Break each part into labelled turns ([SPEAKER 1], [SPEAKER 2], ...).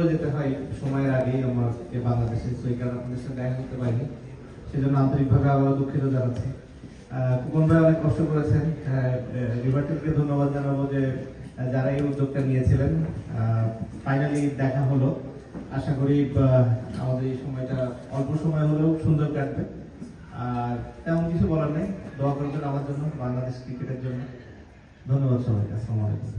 [SPEAKER 1] চলে যেতে হয় সময়ের আগেই আমাকে বাংলাদেশে, সেই কারণে আপনাদের সাথে দেখা করতে পারিনি, সেজন্য আন্তরিকভাবে আবারও দুঃখিত জানাচ্ছি। কুপন ভাই অনেক কষ্ট করেছেন। রিভার্টিভকে ধন্যবাদ জানাবো যে যারা এই উদ্যোগটা নিয়েছিলেন। ফাইনালি দেখা হলো। আশা করি আমাদের এই সময়টা অল্প সময় হলেও সুন্দর কাটবে। আর তেমন কিছু বলার নেই, দোয়া করবেন আমার জন্য, বাংলাদেশ ক্রিকেটের জন্য। ধন্যবাদ সবাইকে। আসসালামু আলাইকুম।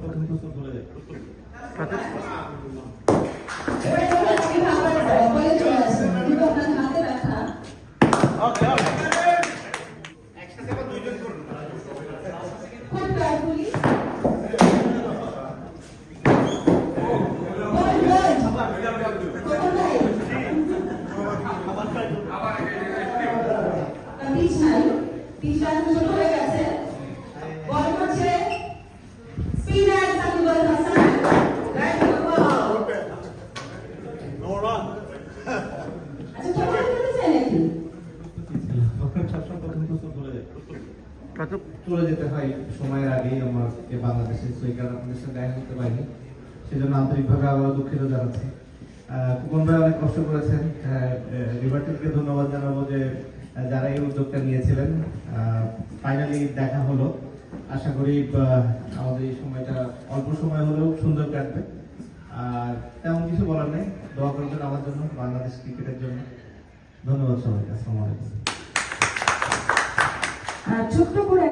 [SPEAKER 1] প্রথম প্রশ্ন বলে যায়। চলে যেতে হয় সময়ের আগেই আমাকে বাংলাদেশে, সেই কারণে আপনাদের সাথে দেখা করতে পারিনি, সেজন্য আন্তরিকভাবে আবারও দুঃখিত জানাচ্ছি। কুপন ভাই অনেক কষ্ট করেছেন। রিভার্টিভকে ধন্যবাদ জানাবো যে যারা এই উদ্যোগটা নিয়েছিলেন। ফাইনালি দেখা হলো। আশা করি আমাদের এই সময়টা অল্প সময় হলেও সুন্দর কাটবে। আর তেমন কিছু বলার নেই, দোয়া করবেন আমার জন্য, বাংলাদেশ ক্রিকেটের জন্য। ধন্যবাদ সবাইকে। আসসালামু আলাইকুম।
[SPEAKER 2] ছোট্ট করে